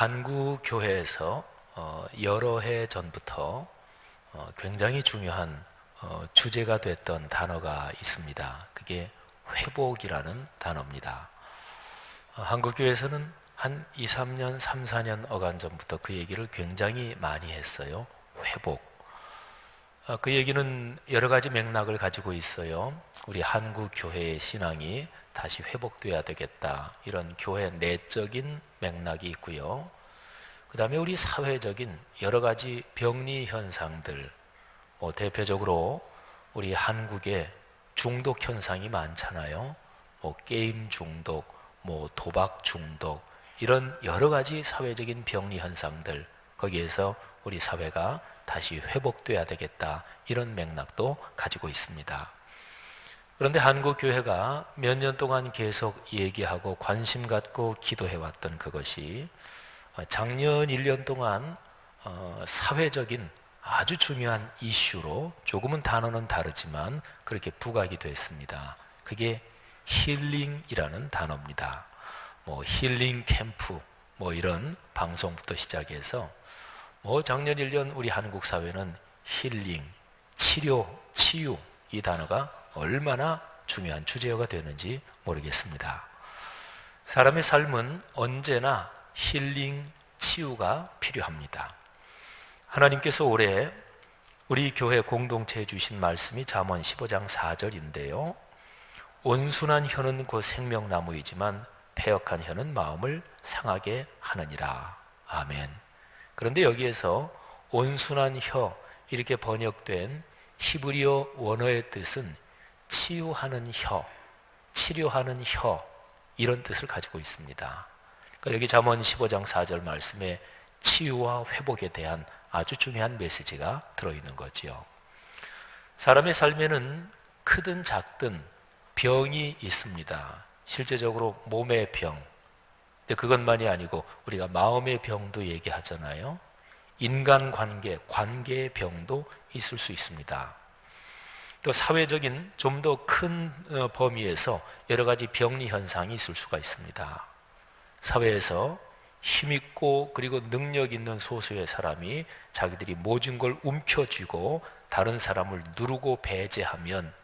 한국 교회에서 여러 해 전부터 굉장히 중요한 주제가 됐던 단어가 있습니다. 그게 회복이라는 단어입니다. 한국 교회에서는 한 2, 3년, 3, 4년 어간 전부터 그 얘기를 굉장히 많이 했어요. 회복. 그 얘기는 여러 가지 맥락을 가지고 있어요. 우리 한국 교회의 신앙이 다시 회복돼야 되겠다, 이런 교회 내적인 맥락이 있고요. 그 다음에 우리 사회적인 여러 가지 병리 현상들, 대표적으로 우리 한국에 중독 현상이 많잖아요. 게임 중독, 도박 중독, 이런 여러 가지 사회적인 병리 현상들, 거기에서 우리 사회가 다시 회복돼야 되겠다, 이런 맥락도 가지고 있습니다. 그런데 한국 교회가 몇 년 동안 계속 얘기하고 관심 갖고 기도해왔던 그것이 작년 1년 동안 사회적인 아주 중요한 이슈로, 조금은 단어는 다르지만 그렇게 부각이 됐습니다. 그게 힐링이라는 단어입니다. 힐링 캠프, 이런 방송부터 시작해서 작년 1년 우리 한국 사회는 힐링, 치료, 치유, 이 단어가 얼마나 중요한 주제어가 되는지 모르겠습니다. 사람의 삶은 언제나 힐링, 치유가 필요합니다. 하나님께서 올해 우리 교회 공동체에 주신 말씀이 잠언 15장 4절인데요. 온순한 혀는 곧 생명나무이지만 패역한 혀는 마음을 상하게 하느니라. 아멘. 그런데 여기에서 온순한 혀, 이렇게 번역된 히브리어 원어의 뜻은 치유하는 혀, 치료하는 혀, 이런 뜻을 가지고 있습니다. 그러니까 여기 잠언 15장 4절 말씀에 치유와 회복에 대한 아주 중요한 메시지가 들어있는 거지요. 사람의 삶에는 크든 작든 병이 있습니다. 실제적으로 몸의 병, 근데 그것만이 아니고 우리가 마음의 병도 얘기하잖아요. 인간관계, 관계의 병도 있을 수 있습니다. 또 사회적인 좀 더 큰 범위에서 여러 가지 병리 현상이 있을 수가 있습니다. 사회에서 힘있고 그리고 능력 있는 소수의 사람이 자기들이 모진 걸 움켜쥐고 다른 사람을 누르고 배제하면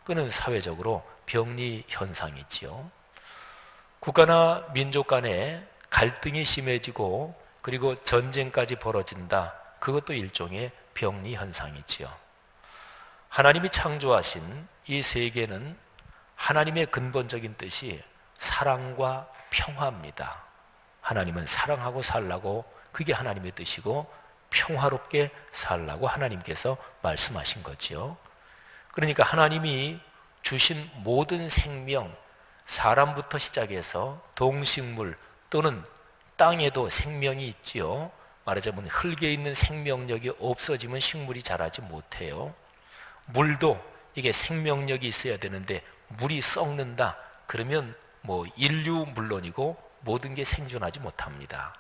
그는 사회적으로 병리 현상이지요. 국가나 민족 간에 갈등이 심해지고 그리고 전쟁까지 벌어진다, 그것도 일종의 병리 현상이지요. 하나님이 창조하신 이 세계는 하나님의 근본적인 뜻이 사랑과 평화입니다. 하나님은 사랑하고 살라고, 그게 하나님의 뜻이고 평화롭게 살라고 하나님께서 말씀하신 거죠. 그러니까 하나님이 주신 모든 생명, 사람부터 시작해서 동식물 또는 땅에도 생명이 있지요. 말하자면 흙에 있는 생명력이 없어지면 식물이 자라지 못해요. 물도 이게 생명력이 있어야 되는데 물이 썩는다, 그러면 인류 물론이고 모든 게 생존하지 못합니다.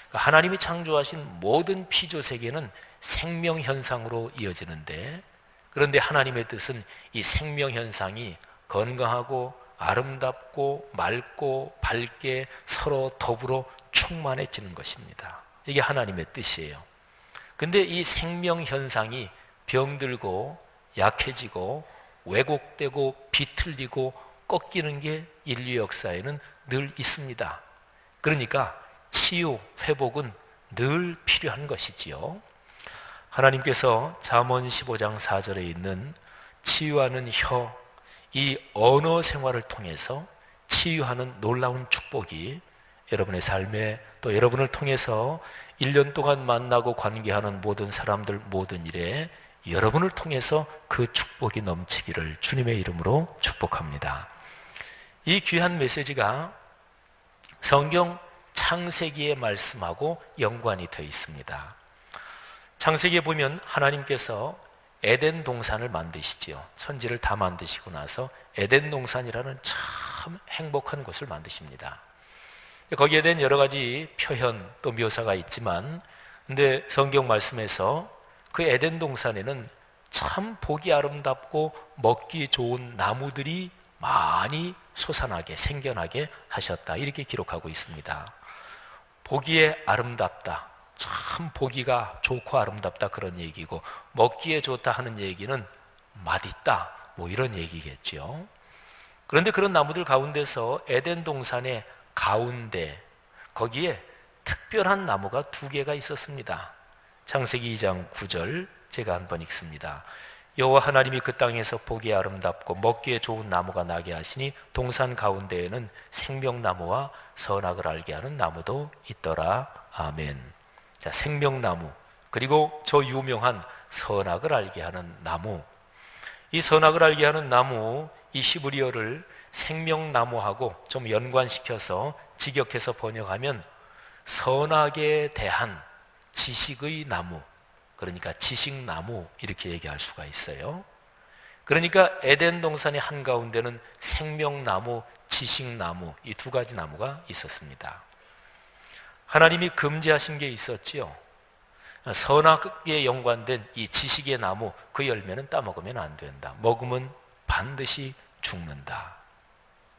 그러니까 하나님이 창조하신 모든 피조세계는 생명현상으로 이어지는데, 그런데 하나님의 뜻은 이 생명현상이 건강하고 아름답고 맑고 밝게 서로 더불어 충만해지는 것입니다. 이게 하나님의 뜻이에요. 근데 이 생명현상이 병들고 약해지고 왜곡되고 비틀리고 꺾이는 게 인류 역사에는 늘 있습니다. 그러니까 치유, 회복은 늘 필요한 것이지요. 하나님께서 잠언 15장 4절에 있는 치유하는 혀, 이 언어 생활을 통해서 치유하는 놀라운 축복이 여러분의 삶에, 또 여러분을 통해서 1년 동안 만나고 관계하는 모든 사람들, 모든 일에 여러분을 통해서 그 축복이 넘치기를 주님의 이름으로 축복합니다. 이 귀한 메시지가 성경 창세기의 말씀하고 연관이 되어 있습니다. 창세기에 보면 하나님께서 에덴 동산을 만드시지요. 천지를 다 만드시고 나서 에덴 동산이라는 참 행복한 곳을 만드십니다. 거기에 대한 여러 가지 표현 또 묘사가 있지만, 근데 성경 말씀에서 그 에덴 동산에는 참 보기 아름답고 먹기 좋은 나무들이 많이 솟아나게 생겨나게 하셨다, 이렇게 기록하고 있습니다. 보기에 아름답다, 참 보기가 좋고 아름답다 그런 얘기고, 먹기에 좋다 하는 얘기는 맛있다 뭐 이런 얘기겠죠. 그런데 그런 나무들 가운데서 에덴 동산의 가운데 거기에 특별한 나무가 두 개가 있었습니다. 창세기 2장 9절 제가 한번 읽습니다. 여호와 하나님이 그 땅에서 보기에 아름답고 먹기에 좋은 나무가 나게 하시니 동산 가운데에는 생명나무와 선악을 알게 하는 나무도 있더라. 아멘. 자, 생명나무 그리고 저 유명한 선악을 알게 하는 나무. 이 선악을 알게 하는 나무, 이 히브리어를 생명나무하고 좀 연관시켜서 직역해서 번역하면 선악에 대한 지식의 나무, 그러니까 지식나무 이렇게 얘기할 수가 있어요. 그러니까 에덴 동산의 한가운데는 생명나무, 지식나무 이 두 가지 나무가 있었습니다. 하나님이 금지하신 게 있었지요. 선악에 연관된 이 지식의 나무, 그 열매는 따먹으면 안 된다. 먹으면 반드시 죽는다.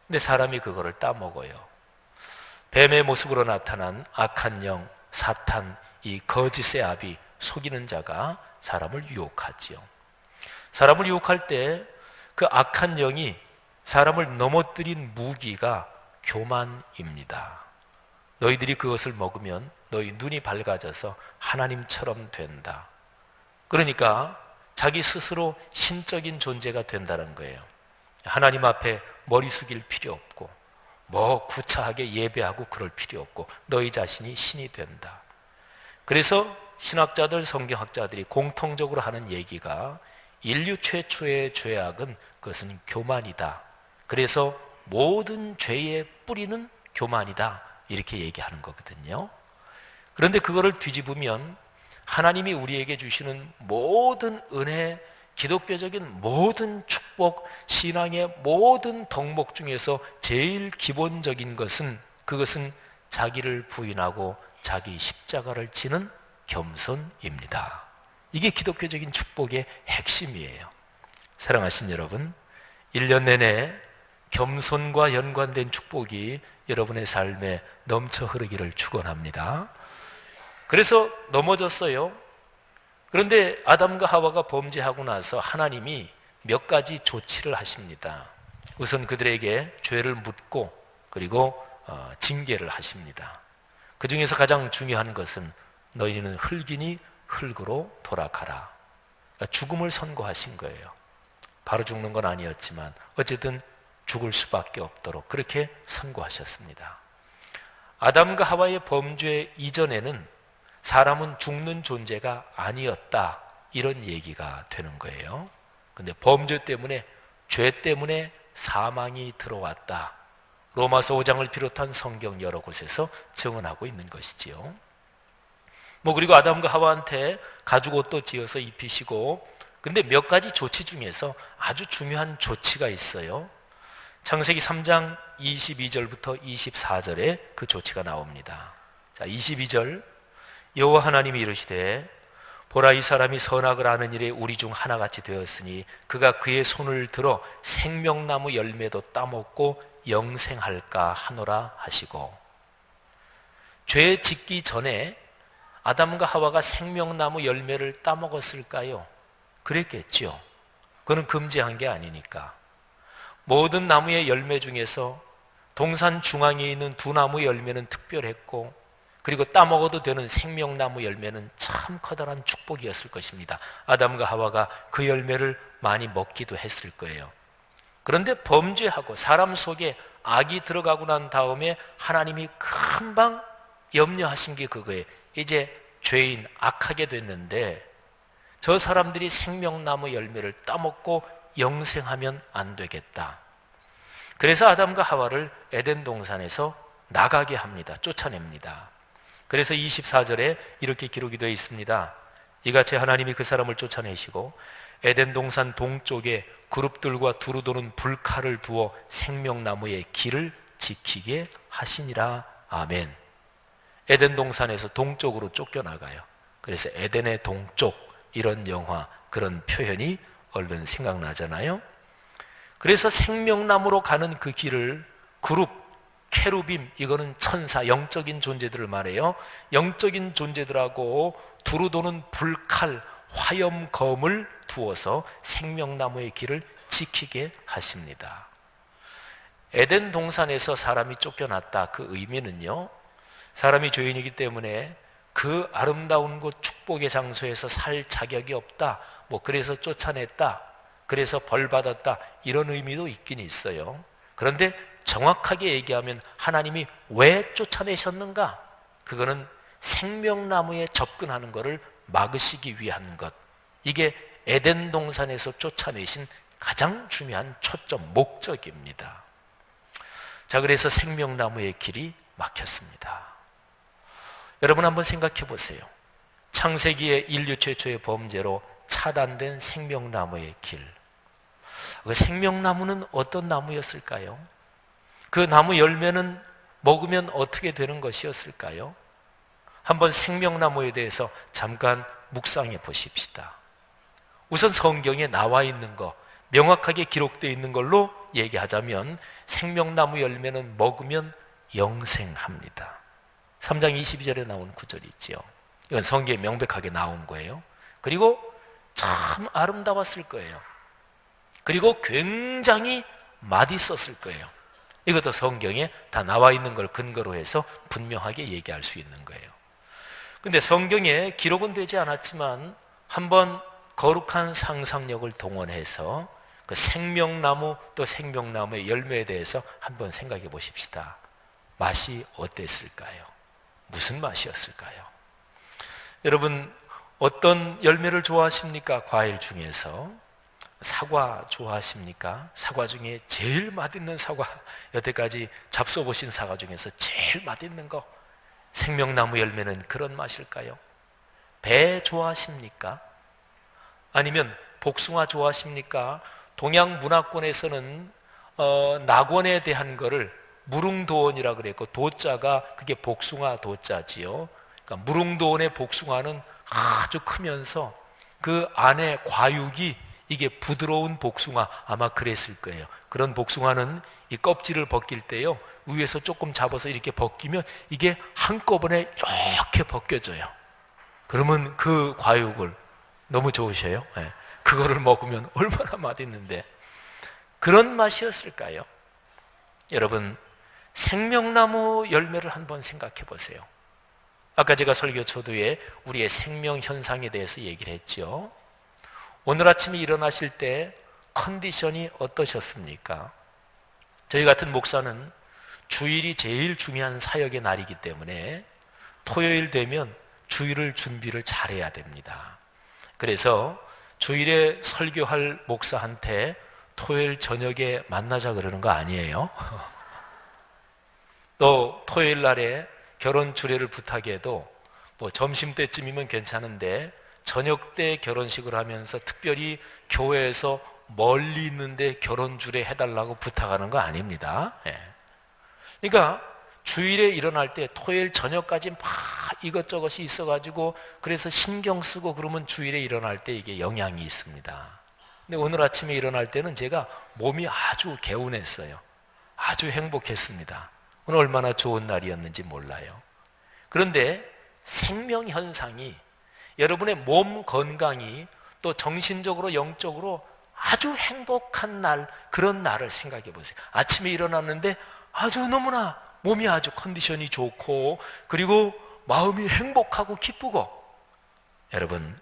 근데 사람이 그거를 따먹어요. 뱀의 모습으로 나타난 악한 영, 사탄, 이 거짓의 아비, 속이는 자가 사람을 유혹하지요. 사람을 유혹할 때 그 악한 영이 사람을 넘어뜨린 무기가 교만입니다. 너희들이 그것을 먹으면 너희 눈이 밝아져서 하나님처럼 된다. 그러니까 자기 스스로 신적인 존재가 된다는 거예요. 하나님 앞에 머리 숙일 필요 없고 뭐 구차하게 예배하고 그럴 필요 없고 너희 자신이 신이 된다. 그래서 신학자들, 성경학자들이 공통적으로 하는 얘기가 인류 최초의 죄악은 그것은 교만이다. 그래서 모든 죄의 뿌리는 교만이다. 이렇게 얘기하는 거거든요. 그런데 그거를 뒤집으면 하나님이 우리에게 주시는 모든 은혜, 기독교적인 모든 축복, 신앙의 모든 덕목 중에서 제일 기본적인 것은 그것은 자기를 부인하고 자기 십자가를 지는 겸손입니다. 이게 기독교적인 축복의 핵심이에요. 사랑하신 여러분, 1년 내내 겸손과 연관된 축복이 여러분의 삶에 넘쳐 흐르기를 축원합니다. 그래서 넘어졌어요. 그런데 아담과 하와가 범죄하고 나서 하나님이 몇 가지 조치를 하십니다. 우선 그들에게 죄를 묻고 그리고 징계를 하십니다. 그 중에서 가장 중요한 것은 너희는 흙이니 흙으로 돌아가라. 그러니까 죽음을 선고하신 거예요. 바로 죽는 건 아니었지만 어쨌든 죽을 수밖에 없도록 그렇게 선고하셨습니다. 아담과 하와의 범죄 이전에는 사람은 죽는 존재가 아니었다, 이런 얘기가 되는 거예요. 근데 범죄 때문에, 죄 때문에 사망이 들어왔다. 로마서 5장을 비롯한 성경 여러 곳에서 증언하고 있는 것이지요. 그리고 아담과 하와한테 가죽 옷도 지어서 입히시고, 근데 몇 가지 조치 중에서 아주 중요한 조치가 있어요. 창세기 3장 22절부터 24절에 그 조치가 나옵니다. 자, 22절. 여호와 하나님이 이르시되 보라, 이 사람이 선악을 아는 일에 우리 중 하나같이 되었으니 그가 그의 손을 들어 생명나무 열매도 따먹고 영생할까 하노라 하시고. 죄 짓기 전에 아담과 하와가 생명나무 열매를 따먹었을까요? 그랬겠죠. 그건 금지한 게 아니니까. 모든 나무의 열매 중에서 동산 중앙에 있는 두 나무 열매는 특별했고, 그리고 따먹어도 되는 생명나무 열매는 참 커다란 축복이었을 것입니다. 아담과 하와가 그 열매를 많이 먹기도 했을 거예요. 그런데 범죄하고 사람 속에 악이 들어가고 난 다음에 하나님이 금방 염려하신 게 그거예요. 이제 죄인, 악하게 됐는데 저 사람들이 생명나무 열매를 따먹고 영생하면 안 되겠다. 그래서 아담과 하와를 에덴 동산에서 나가게 합니다. 쫓아냅니다. 그래서 24절에 이렇게 기록이 되어 있습니다. 이같이 하나님이 그 사람을 쫓아내시고 에덴 동산 동쪽에 그룹들과 두루 도는 불칼을 두어 생명나무의 길을 지키게 하시니라. 아멘. 에덴 동산에서 동쪽으로 쫓겨나가요. 그래서 에덴의 동쪽, 이런 영화, 그런 표현이 얼른 생각나잖아요. 그래서 생명나무로 가는 그 길을 그룹, 케루빔, 이거는 천사, 영적인 존재들을 말해요. 영적인 존재들하고 두루 도는 불칼, 화염검을 두어서 생명나무의 길을 지키게 하십니다. 에덴 동산에서 사람이 쫓겨났다, 그 의미는요, 사람이 죄인이기 때문에 그 아름다운 곳 축복의 장소에서 살 자격이 없다, 그래서 쫓아냈다, 그래서 벌받았다, 이런 의미도 있긴 있어요. 그런데 정확하게 얘기하면 하나님이 왜 쫓아내셨는가? 그거는 생명나무에 접근하는 것을 막으시기 위한 것. 이게 에덴 동산에서 쫓아내신 가장 중요한 초점, 목적입니다. 자, 그래서 생명나무의 길이 막혔습니다. 여러분 한번 생각해 보세요. 창세기의 인류 최초의 범죄로 차단된 생명나무의 길. 그 생명나무는 어떤 나무였을까요? 그 나무 열매는 먹으면 어떻게 되는 것이었을까요? 한번 생명나무에 대해서 잠깐 묵상해 보십시다. 우선 성경에 나와 있는 거, 명확하게 기록되어 있는 걸로 얘기하자면 생명나무 열매는 먹으면 영생합니다. 3장 22절에 나온 구절이 있지요. 이건 성경에 명백하게 나온 거예요. 그리고 참 아름다웠을 거예요. 그리고 굉장히 맛있었을 거예요. 이것도 성경에 다 나와 있는 걸 근거로 해서 분명하게 얘기할 수 있는 거예요. 근데 성경에 기록은 되지 않았지만 한번 거룩한 상상력을 동원해서 그 생명나무 또 생명나무의 열매에 대해서 한번 생각해 보십시다. 맛이 어땠을까요? 무슨 맛이었을까요? 여러분 어떤 열매를 좋아하십니까? 과일 중에서 사과 좋아하십니까? 사과 중에 제일 맛있는 사과, 여태까지 잡숴보신 사과 중에서 제일 맛있는 거, 생명나무 열매는 그런 맛일까요? 배 좋아하십니까? 아니면 복숭아 좋아하십니까? 동양 문화권에서는 낙원에 대한 거를 무릉도원이라 그랬고, 도자가 그게 복숭아 도자지요. 그러니까 무릉도원의 복숭아는 아주 크면서 그 안에 과육이 이게 부드러운 복숭아, 아마 그랬을 거예요. 그런 복숭아는 이 껍질을 벗길 때요, 위에서 조금 잡아서 이렇게 벗기면 이게 한꺼번에 이렇게 벗겨져요. 그러면 그 과육을 너무 좋으셔요. 네. 그거를 먹으면 얼마나 맛있는데 그런 맛이었을까요? 여러분 생명나무 열매를 한번 생각해 보세요. 아까 제가 설교 초두에 우리의 생명 현상에 대해서 얘기를 했죠. 오늘 아침에 일어나실 때 컨디션이 어떠셨습니까? 저희 같은 목사는 주일이 제일 중요한 사역의 날이기 때문에 토요일 되면 주일을 준비를 잘해야 됩니다. 그래서 주일에 설교할 목사한테 토요일 저녁에 만나자 그러는 거 아니에요. 또 토요일 날에 결혼 주례를 부탁해도 점심때쯤이면 괜찮은데 저녁 때 결혼식을 하면서 특별히 교회에서 멀리 있는데 결혼 주례 해달라고 부탁하는 거 아닙니다. 그러니까 주일에 일어날 때 토요일 저녁까지 막 이것저것이 있어가지고 그래서 신경 쓰고 그러면 주일에 일어날 때 이게 영향이 있습니다. 근데 오늘 아침에 일어날 때는 제가 몸이 아주 개운했어요. 아주 행복했습니다. 오늘 얼마나 좋은 날이었는지 몰라요. 그런데 생명 현상이 여러분의 몸 건강이 또 정신적으로 영적으로 아주 행복한 날, 그런 날을 생각해 보세요. 아침에 일어났는데 아주 너무나 몸이 아주 컨디션이 좋고 그리고 마음이 행복하고 기쁘고, 여러분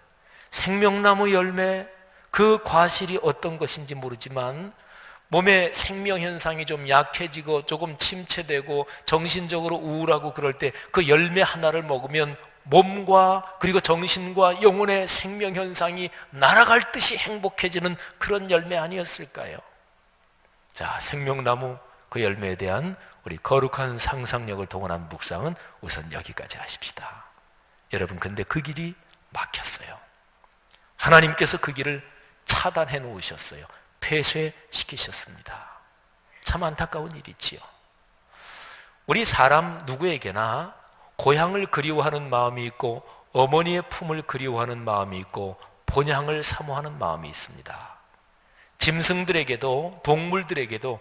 생명나무 열매 그 과실이 어떤 것인지 모르지만 몸의 생명 현상이 좀 약해지고 조금 침체되고 정신적으로 우울하고 그럴 때 그 열매 하나를 먹으면 몸과 그리고 정신과 영혼의 생명 현상이 날아갈 듯이 행복해지는 그런 열매 아니었을까요? 자, 생명나무 그 열매에 대한 우리 거룩한 상상력을 동원한 묵상은 우선 여기까지 하십시다. 여러분 근데 그 길이 막혔어요. 하나님께서 그 길을 차단해 놓으셨어요. 폐쇄시키셨습니다. 참 안타까운 일이지요. 우리 사람 누구에게나 고향을 그리워하는 마음이 있고 어머니의 품을 그리워하는 마음이 있고 본향을 사모하는 마음이 있습니다. 짐승들에게도 동물들에게도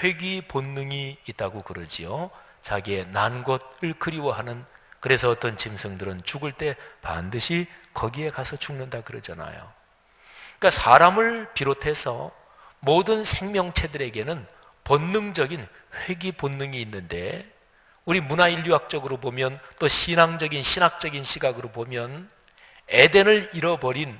회귀 본능이 있다고 그러지요. 자기의 난 곳을 그리워하는, 그래서 어떤 짐승들은 죽을 때 반드시 거기에 가서 죽는다 그러잖아요. 그러니까 사람을 비롯해서 모든 생명체들에게는 본능적인 회귀 본능이 있는데, 우리 문화인류학적으로 보면, 또 신앙적인 신학적인 시각으로 보면, 에덴을 잃어버린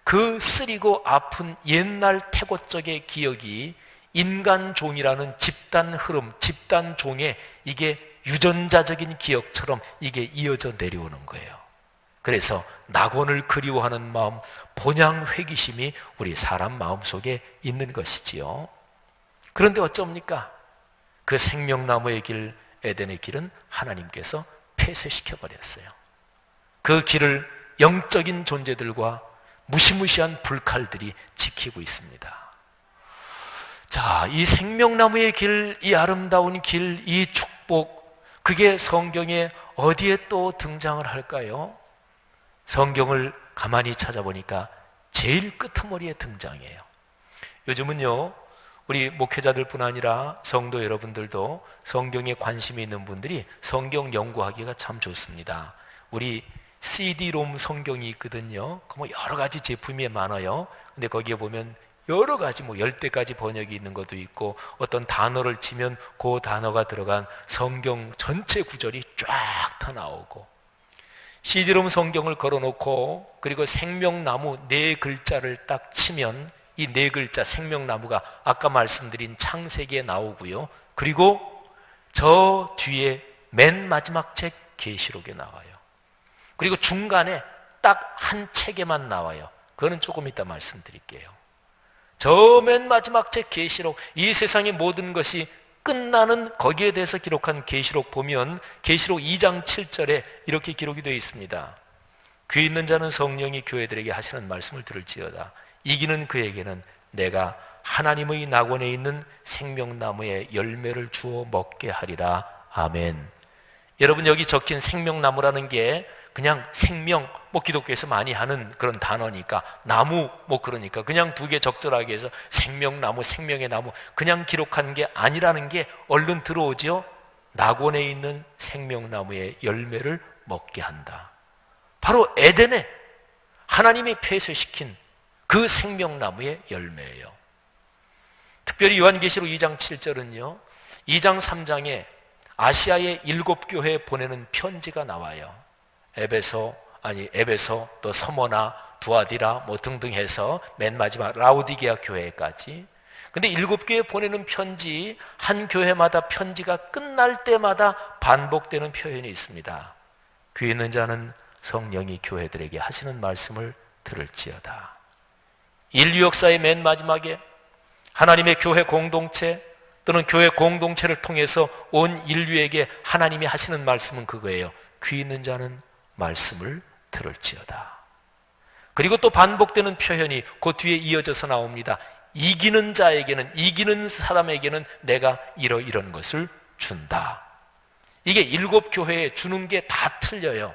그 쓰리고 아픈 옛날 태고적의 기억이 인간 종이라는 집단 흐름, 집단 종의 이게 유전자적인 기억처럼 이게 이어져 내려오는 거예요. 그래서 낙원을 그리워하는 마음, 본향 회귀심이 우리 사람 마음속에 있는 것이지요. 그런데 어쩝니까? 그 생명나무의 길, 에덴의 길은 하나님께서 폐쇄시켜 버렸어요. 그 길을 영적인 존재들과 무시무시한 불칼들이 지키고 있습니다. 자, 이 생명나무의 길, 이 아름다운 길, 이 축복, 그게 성경에 어디에 또 등장을 할까요? 성경을 가만히 찾아보니까 제일 끄트머리에 등장해요. 요즘은요, 우리 목회자들뿐 아니라 성도 여러분들도 성경에 관심이 있는 분들이 성경 연구하기가 참 좋습니다. 우리 CD-롬 성경이 있거든요. 그 여러 가지 제품이 많아요. 근데 거기에 보면 여러 가지 10대까지 번역이 있는 것도 있고, 어떤 단어를 치면 그 단어가 들어간 성경 전체 구절이 쫙 다 나오고, CD-롬 성경을 걸어놓고, 그리고 생명나무 4글자를 딱 치면 이 4글자 생명나무가 아까 말씀드린 창세기에 나오고요. 그리고 저 뒤에 맨 마지막 책 계시록에 나와요. 그리고 중간에 딱 한 책에만 나와요. 그거는 조금 이따 말씀드릴게요. 저 맨 마지막 책 계시록, 이 세상의 모든 것이 끝나는 거기에 대해서 기록한 계시록 보면 계시록 2장 7절에 이렇게 기록이 되어 있습니다. 귀 있는 자는 성령이 교회들에게 하시는 말씀을 들을지어다. 이기는 그에게는 내가 하나님의 낙원에 있는 생명나무의 열매를 주어 먹게 하리라. 아멘. 여러분, 여기 적힌 생명나무라는 게 그냥 생명, 기독교에서 많이 하는 그런 단어니까, 나무 그러니까 그냥 2개 적절하게 해서 생명나무, 생명의 나무 그냥 기록한 게 아니라는 게 얼른 들어오지요. 낙원에 있는 생명나무의 열매를 먹게 한다. 바로 에덴에 하나님이 폐쇄시킨 그 생명나무의 열매예요. 특별히 요한계시록 2장 7절은요, 2장 3장에 아시아의 7교회에 보내는 편지가 나와요. 에베소, 또 서머나, 두아디라 등등 해서 맨 마지막 라오디게아 교회까지. 근데 7교회에 보내는 편지, 한 교회마다 편지가 끝날 때마다 반복되는 표현이 있습니다. 귀 있는 자는 성령이 교회들에게 하시는 말씀을 들을지어다. 인류 역사의 맨 마지막에 하나님의 교회 공동체 또는 교회 공동체를 통해서 온 인류에게 하나님이 하시는 말씀은 그거예요. 귀 있는 자는 말씀을 들을지어다. 그리고 또 반복되는 표현이 그 뒤에 이어져서 나옵니다. 이기는 자에게는, 이기는 사람에게는 내가 이런 것을 준다. 이게 7교회에 주는 게 다 틀려요.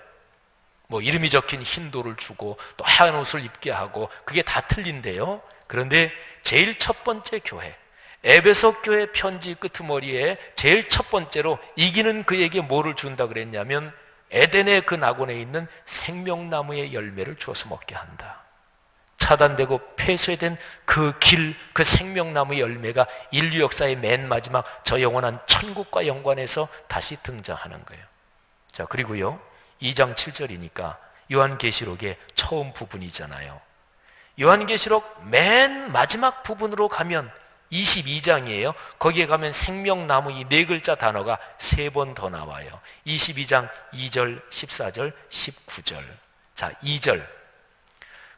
이름이 적힌 흰 돌을 주고 또 하얀 옷을 입게 하고, 그게 다 틀린데요. 그런데 제일 첫 번째 교회, 에베소 교회 편지 끄트머리에 제일 첫 번째로 이기는 그에게 뭐를 준다 그랬냐면, 에덴의 그 낙원에 있는 생명나무의 열매를 주어서 먹게 한다. 차단되고 폐쇄된 그 길, 그 생명나무의 열매가 인류 역사의 맨 마지막 저 영원한 천국과 연관해서 다시 등장하는 거예요. 자, 그리고요, 2장 7절이니까 요한계시록의 처음 부분이잖아요. 요한계시록 맨 마지막 부분으로 가면 22장이에요. 거기에 가면 생명나무 이 4글자 단어가 3번 더 나와요. 22장 2절, 14절, 19절. 자, 2절.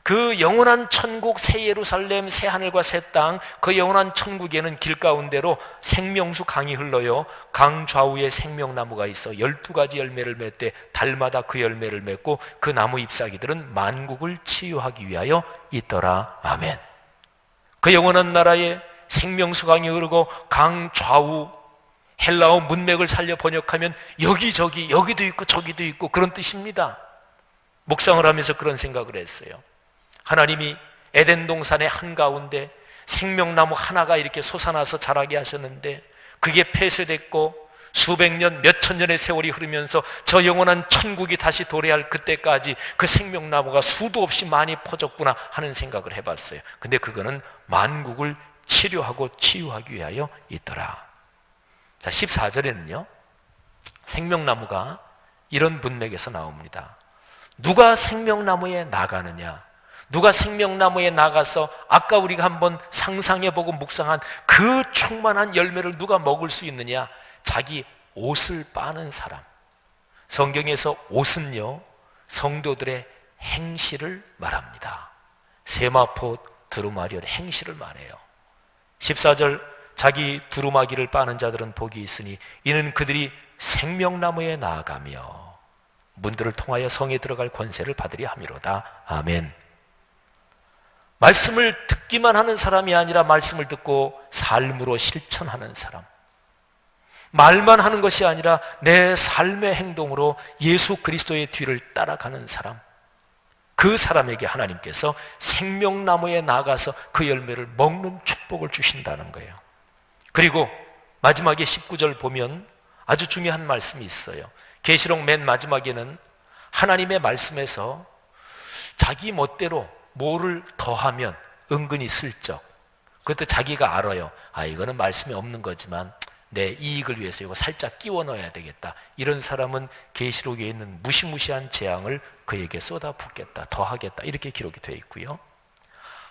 그 영원한 천국, 새 예루살렘, 새 하늘과 새 땅, 그 영원한 천국에는 길 가운데로 생명수 강이 흘러요. 강 좌우에 생명나무가 있어 12가지 열매를 맺되 달마다 그 열매를 맺고 그 나무 잎사귀들은 만국을 치유하기 위하여 있더라. 아멘. 그 영원한 나라에 생명수 강이 흐르고 강 좌우, 헬라어 문맥을 살려 번역하면 여기저기, 여기도 있고 저기도 있고 그런 뜻입니다. 묵상을 하면서 그런 생각을 했어요. 하나님이 에덴 동산의 한가운데 생명나무 하나가 이렇게 솟아나서 자라게 하셨는데 그게 폐쇄됐고 수백 년, 몇천 년의 세월이 흐르면서 저 영원한 천국이 다시 도래할 그때까지 그 생명나무가 수도 없이 많이 퍼졌구나 하는 생각을 해봤어요. 근데 그거는 만국을 치료하고 치유하기 위하여 있더라. 자, 14절에는요 생명나무가 이런 문맥에서 나옵니다. 누가 생명나무에 나가느냐? 누가 생명나무에 나가서 아까 우리가 한번 상상해보고 묵상한 그 충만한 열매를 누가 먹을 수 있느냐? 자기 옷을 빠는 사람. 성경에서 옷은요 성도들의 행실을 말합니다. 세마포 두루마리의 행실을 말해요. 14절 자기 두루마기를 빠는 자들은 복이 있으니 이는 그들이 생명나무에 나아가며 문들을 통하여 성에 들어갈 권세를 받으려 함이로다. 아멘. 말씀을 듣기만 하는 사람이 아니라 말씀을 듣고 삶으로 실천하는 사람, 말만 하는 것이 아니라 내 삶의 행동으로 예수 그리스도의 뒤를 따라가는 사람, 그 사람에게 하나님께서 생명나무에 나가서 그 열매를 먹는 축복을 주신다는 거예요. 그리고 마지막에 19절 보면 아주 중요한 말씀이 있어요. 계시록 맨 마지막에는 하나님의 말씀에서 자기 멋대로 뭐를 더하면 은근히 슬쩍, 그것도 자기가 알아요. 아, 이거는 말씀이 없는 거지만 내 이익을 위해서 이거 살짝 끼워 넣어야 되겠다. 이런 사람은 계시록에 있는 무시무시한 재앙을 그에게 쏟아붓겠다, 더하겠다, 이렇게 기록이 되어 있고요.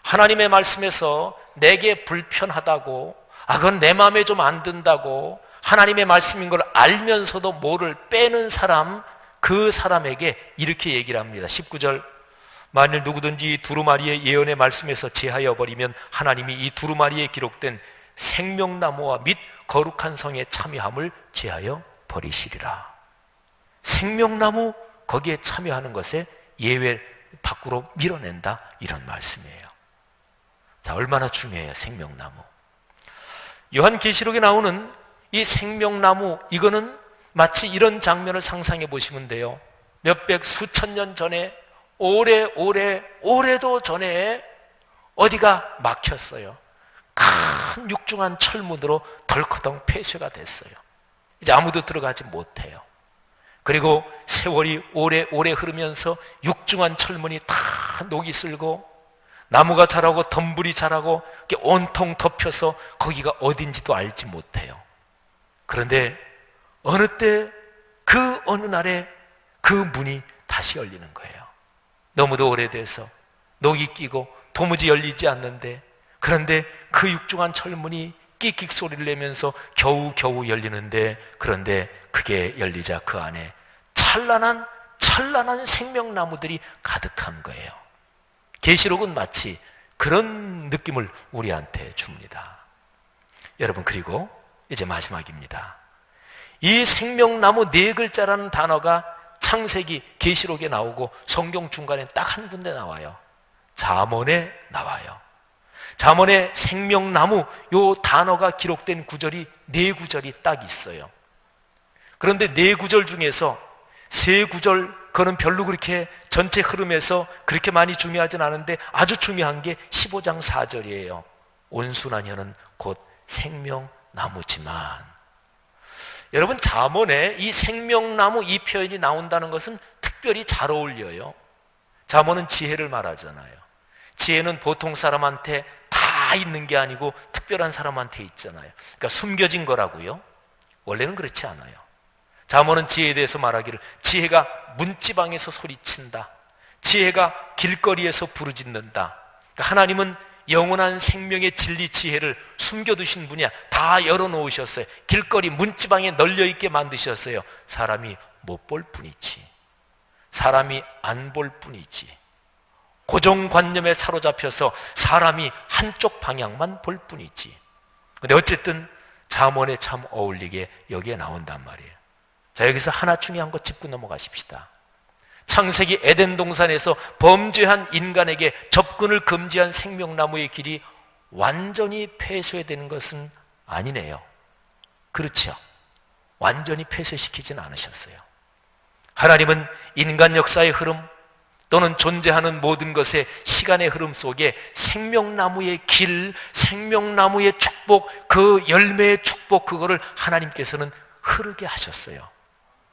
하나님의 말씀에서 내게 불편하다고, 그건 내 마음에 좀 안 든다고 하나님의 말씀인 걸 알면서도 뭐를 빼는 사람, 그 사람에게 이렇게 얘기를 합니다. 19절 만일 누구든지 이 두루마리의 예언의 말씀에서 제하여 버리면 하나님이 이 두루마리에 기록된 생명나무와 및 거룩한 성에 참여함을 제하여 버리시리라. 생명나무 거기에 참여하는 것에 예외 밖으로 밀어낸다, 이런 말씀이에요. 자, 얼마나 중요해요 생명나무. 요한계시록에 나오는 이 생명나무, 이거는 마치 이런 장면을 상상해 보시면 돼요. 몇백 수천 년 전에 오래도 전에 어디가 막혔어요. 큰 육중한 철문으로 덜커덩 폐쇄가 됐어요. 이제 아무도 들어가지 못해요. 그리고 세월이 오래 흐르면서 육중한 철문이 다 녹이 슬고 나무가 자라고 덤불이 자라고 온통 덮여서 거기가 어딘지도 알지 못해요. 그런데 어느 때 그 어느 날에 그 문이 다시 열리는 거예요. 너무도 오래돼서 녹이 끼고 도무지 열리지 않는데, 그런데 그 육중한 철문이 끽끽 소리를 내면서 겨우 열리는데, 그런데 그게 열리자 그 안에 찬란한 생명나무들이 가득한 거예요. 계시록은 마치 그런 느낌을 우리한테 줍니다. 여러분, 그리고 이제 마지막입니다. 이 생명나무 4글자라는 단어가 창세기, 계시록에 나오고 성경 중간에 딱 한 군데 나와요. 잠언에 나와요. 잠언에 생명나무 요 단어가 기록된 구절이 4구절이 딱 있어요. 그런데 4구절 중에서 3구절, 그거는 별로 그렇게 전체 흐름에서 그렇게 많이 중요하진 않은데 아주 중요한 게 15장 4절이에요. 온순한 혀는 곧 생명나무지만. 여러분, 잠언에 이 생명나무 이 표현이 나온다는 것은 특별히 잘 어울려요. 잠언은 지혜를 말하잖아요. 지혜는 보통 사람한테 다 있는 게 아니고 특별한 사람한테 있잖아요. 그러니까 숨겨진 거라고요. 원래는 그렇지 않아요. 잠언은 지혜에 대해서 말하기를 지혜가 문지방에서 소리친다, 지혜가 길거리에서 부르짖는다. 그러니까 하나님은 영원한 생명의 진리 지혜를 숨겨두신 분이야. 다 열어놓으셨어요. 길거리 문지방에 널려있게 만드셨어요. 사람이 못 볼 뿐이지, 사람이 안 볼 뿐이지, 고정관념에 사로잡혀서 사람이 한쪽 방향만 볼 뿐이지. 근데 어쨌든 잠언에 참 어울리게 여기에 나온단 말이에요. 자, 여기서 하나 중요한 거 짚고 넘어가십시다. 창세기 에덴 동산에서 범죄한 인간에게 접근을 금지한 생명나무의 길이 완전히 폐쇄되는 것은 아니네요. 그렇죠. 완전히 폐쇄시키진 않으셨어요. 하나님은 인간 역사의 흐름, 또는 존재하는 모든 것의 시간의 흐름 속에 생명나무의 길, 생명나무의 축복, 그 열매의 축복, 그거를 하나님께서는 흐르게 하셨어요.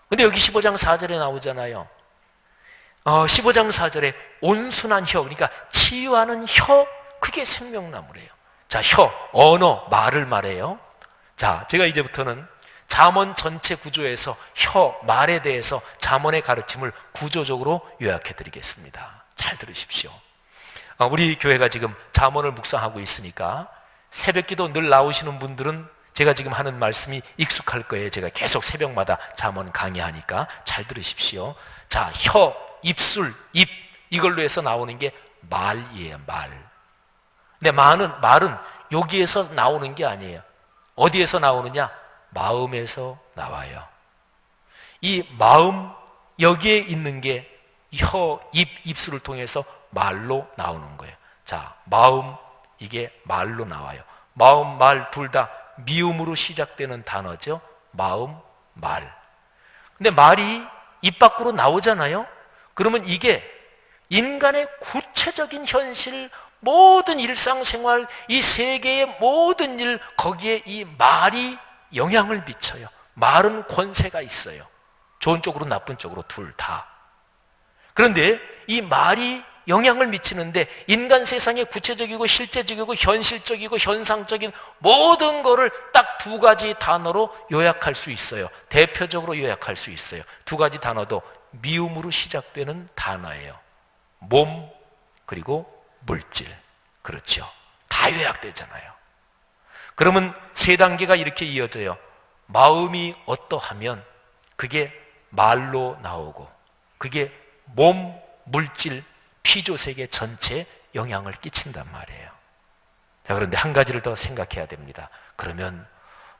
근데 여기 15장 4절에 나오잖아요. 15장 4절에 온순한 혀, 그러니까 치유하는 혀, 그게 생명나무래요. 자, 혀, 언어, 말을 말해요. 자, 제가 이제부터는 잠언 전체 구조에서 혀, 말에 대해서 잠언의 가르침을 구조적으로 요약해 드리겠습니다. 잘 들으십시오. 우리 교회가 지금 잠언을 묵상하고 있으니까 새벽기도 늘 나오시는 분들은 제가 지금 하는 말씀이 익숙할 거예요. 제가 계속 새벽마다 잠언 강의하니까 잘 들으십시오. 자, 혀, 입술, 입, 이걸로 해서 나오는 게 말이에요. 말. 근데 말은 여기에서 나오는 게 아니에요. 어디에서 나오느냐? 마음에서 나와요. 이 마음, 여기에 있는 게 혀, 입, 입술을 통해서 말로 나오는 거예요. 자, 마음, 이게 말로 나와요. 마음, 말 둘 다 미음으로 시작되는 단어죠. 마음, 말. 근데 말이 입 밖으로 나오잖아요. 그러면 이게 인간의 구체적인 현실, 모든 일상생활, 이 세계의 모든 일, 거기에 이 말이 영향을 미쳐요. 말은 권세가 있어요. 좋은 쪽으로 나쁜 쪽으로 둘 다. 그런데 이 말이 영향을 미치는데 인간 세상의 구체적이고 실제적이고 현실적이고 현상적인 모든 거를 딱 두 가지 단어로 요약할 수 있어요. 대표적으로 요약할 수 있어요. 두 가지 단어도 미음으로 시작되는 단어예요. 몸, 그리고 물질. 그렇죠. 다 요약되잖아요. 그러면 세 단계가 이렇게 이어져요. 마음이 어떠하면 그게 말로 나오고, 그게 몸, 물질, 피조세계 전체에 영향을 끼친단 말이에요. 자, 그런데 한 가지를 더 생각해야 됩니다. 그러면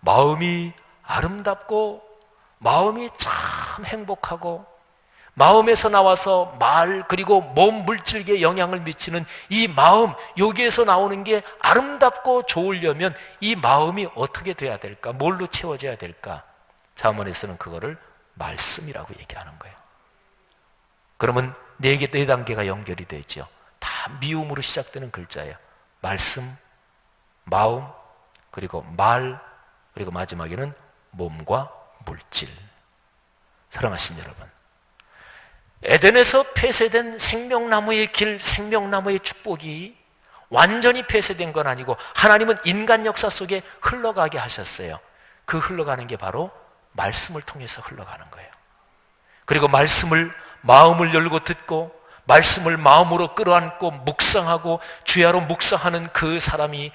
마음이 아름답고 마음이 참 행복하고 마음에서 나와서 말, 그리고 몸 물질계에 영향을 미치는 이 마음, 여기에서 나오는 게 아름답고 좋으려면 이 마음이 어떻게 돼야 될까? 뭘로 채워져야 될까? 잠언에서는 그거를 말씀이라고 얘기하는 거예요. 그러면 네 단계가 연결이 되죠. 다 미음으로 시작되는 글자예요. 말씀, 마음, 그리고 말, 그리고 마지막에는 몸과 물질. 사랑하신 여러분, 에덴에서 폐쇄된 생명나무의 길, 생명나무의 축복이 완전히 폐쇄된 건 아니고 하나님은 인간 역사 속에 흘러가게 하셨어요. 그 흘러가는 게 바로 말씀을 통해서 흘러가는 거예요. 그리고 말씀을 마음을 열고 듣고 말씀을 마음으로 끌어안고 묵상하고 주야로 묵상하는 그 사람의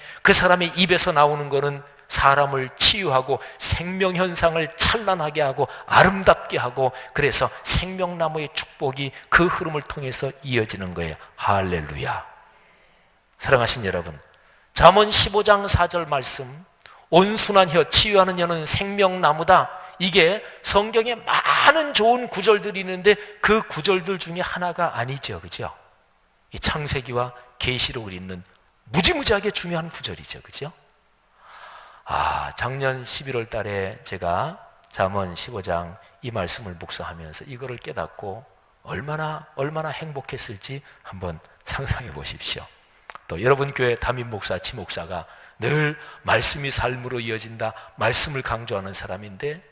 입에서 나오는 거는 사람을 치유하고 생명 현상을 찬란하게 하고 아름답게 하고, 그래서 생명나무의 축복이 그 흐름을 통해서 이어지는 거예요. 할렐루야. 사랑하신 여러분, 잠언 15장 4절 말씀, 온순한 혀, 치유하는 혀는 생명나무다. 이게 성경에 많은 좋은 구절들이 있는데 그 구절들 중에 하나가 아니죠. 그죠? 이 창세기와 계시록을 읽는 무지무지하게 중요한 구절이죠. 그죠? 작년 11월 달에 제가 잠언 15장 이 말씀을 묵상하면서 이거를 깨닫고 얼마나 행복했을지 한번 상상해 보십시오. 또 여러분 교회 담임 목사, 지목사가 늘 말씀이 삶으로 이어진다, 말씀을 강조하는 사람인데,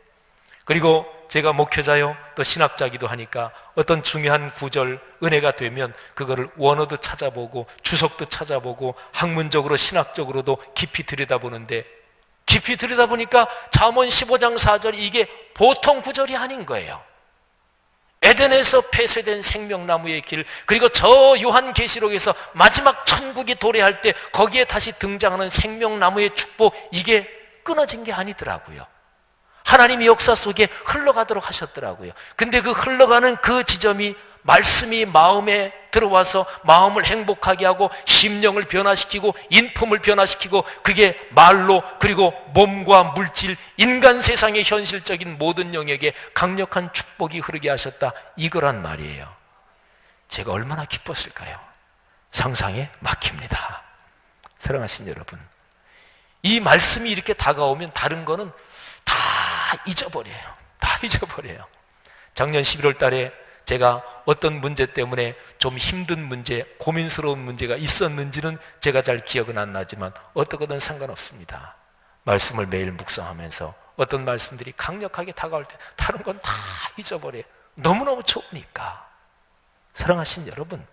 그리고 제가 목회자요 또 신학자기도 하니까 어떤 중요한 구절, 은혜가 되면 그거를 원어도 찾아보고 주석도 찾아보고 학문적으로 신학적으로도 깊이 들여다보는데, 깊이 들여다보니까 잠언 15장 4절, 이게 보통 구절이 아닌 거예요. 에덴에서 폐쇄된 생명나무의 길, 그리고 저 요한계시록에서 마지막 천국이 도래할 때 거기에 다시 등장하는 생명나무의 축복, 이게 끊어진 게 아니더라고요. 하나님이 역사 속에 흘러가도록 하셨더라고요. 근데 그 흘러가는 그 지점이 말씀이 마음에 들어와서 마음을 행복하게 하고 심령을 변화시키고 인품을 변화시키고, 그게 말로, 그리고 몸과 물질, 인간 세상의 현실적인 모든 영역에 강력한 축복이 흐르게 하셨다, 이거란 말이에요. 제가 얼마나 기뻤을까요? 상상에 막힙니다. 사랑하신 여러분, 이 말씀이 이렇게 다가오면 다른 거는 다 잊어버려요. 다 잊어버려요. 작년 11월 달에 제가 어떤 문제 때문에 좀 힘든 문제, 고민스러운 문제가 있었는지는 제가 잘 기억은 안 나지만 어떻거든 상관없습니다. 말씀을 매일 묵상하면서 어떤 말씀들이 강력하게 다가올 때 다른 건 다 잊어버려요. 너무너무 좋으니까. 사랑하신 여러분,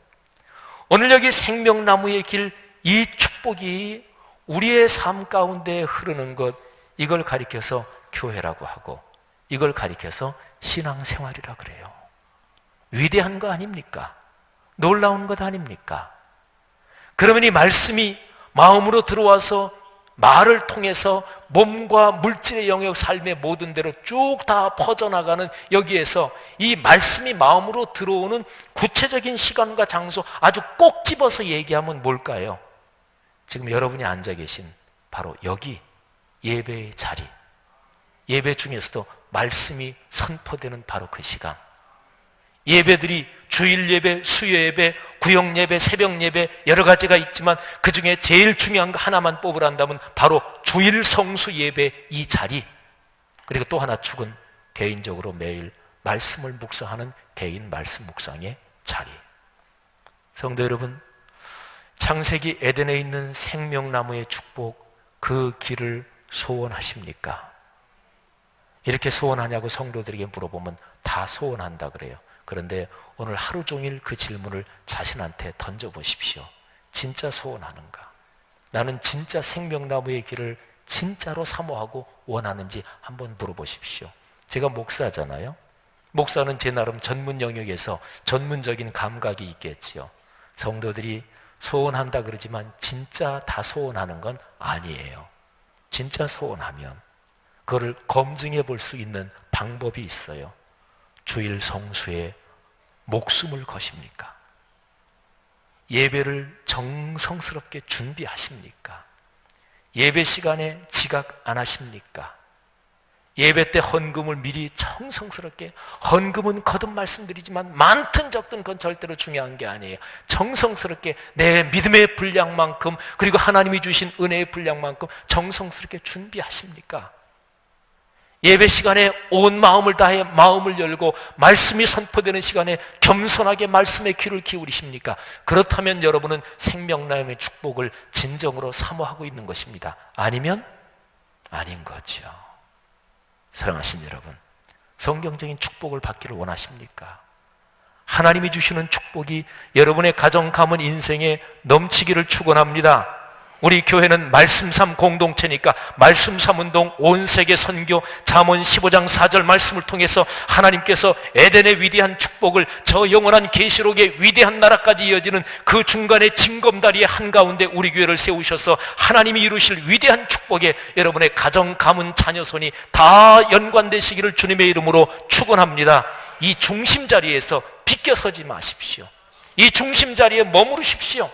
오늘 여기 생명나무의 길, 이 축복이 우리의 삶 가운데 흐르는 것, 이걸 가리켜서 교회라고 하고 이걸 가리켜서 신앙생활이라 그래요. 위대한 거 아닙니까? 놀라운 것 아닙니까? 그러면 이 말씀이 마음으로 들어와서 말을 통해서 몸과 물질의 영역, 삶의 모든 데로 쭉 다 퍼져나가는 여기에서 이 말씀이 마음으로 들어오는 구체적인 시간과 장소, 아주 꼭 집어서 얘기하면 뭘까요? 지금 여러분이 앉아 계신 바로 여기 예배의 자리, 예배 중에서도 말씀이 선포되는 바로 그 시간, 예배들이 주일 예배, 수요 예배, 구역 예배, 새벽 예배 여러 가지가 있지만 그 중에 제일 중요한 거 하나만 뽑으란다면 바로 주일 성수 예배 이 자리, 그리고 또 하나 축은 개인적으로 매일 말씀을 묵상하는 개인 말씀 묵상의 자리. 성도 여러분, 창세기 에덴에 있는 생명나무의 축복, 그 길을 소원하십니까? 이렇게 소원하냐고 성도들에게 물어보면 다 소원한다 그래요. 그런데 오늘 하루 종일 그 질문을 자신한테 던져보십시오. 진짜 소원하는가? 나는 진짜 생명나무의 길을 진짜로 사모하고 원하는지 한번 물어보십시오. 제가 목사잖아요. 목사는 제 나름 전문 영역에서 전문적인 감각이 있겠지요. 성도들이 소원한다 그러지만 진짜 다 소원하는 건 아니에요. 진짜 소원하면 그거를 검증해 볼 수 있는 방법이 있어요. 주일 성수에 목숨을 거십니까? 예배를 정성스럽게 준비하십니까? 예배 시간에 지각 안 하십니까? 예배 때 헌금을 미리 정성스럽게, 헌금은 거듭 말씀드리지만 많든 적든 그건 절대로 중요한 게 아니에요. 정성스럽게 내 믿음의 분량만큼, 그리고 하나님이 주신 은혜의 분량만큼 정성스럽게 준비하십니까? 예배 시간에 온 마음을 다해 마음을 열고 말씀이 선포되는 시간에 겸손하게 말씀의 귀를 기울이십니까? 그렇다면 여러분은 생명나무의 축복을 진정으로 사모하고 있는 것입니다. 아니면 아닌 거죠. 사랑하신 여러분, 성경적인 축복을 받기를 원하십니까? 하나님이 주시는 축복이 여러분의 가정, 가문, 인생에 넘치기를 축원합니다. 우리 교회는 말씀삼 공동체니까 말씀삼 운동, 온 세계 선교, 잠언 15장 4절 말씀을 통해서 하나님께서 에덴의 위대한 축복을 저 영원한 계시록의 위대한 나라까지 이어지는 그 중간에 징검다리의 한가운데 우리 교회를 세우셔서 하나님이 이루실 위대한 축복에 여러분의 가정, 가문, 자녀 손이 다 연관되시기를 주님의 이름으로 축원합니다. 이 중심 자리에서 비껴서지 마십시오. 이 중심 자리에 머무르십시오.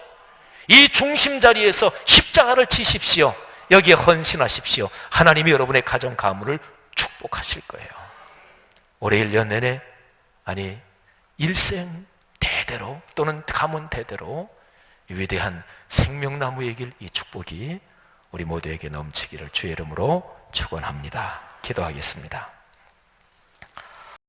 이 중심 자리에서 십자가를 지십시오. 여기에 헌신하십시오. 하나님이 여러분의 가정 가문을 축복하실 거예요. 올해 1년 내내, 아니 일생 대대로 또는 가문 대대로 위대한 생명나무의 길, 이 축복이 우리 모두에게 넘치기를 주의 이름으로 축원합니다. 기도하겠습니다.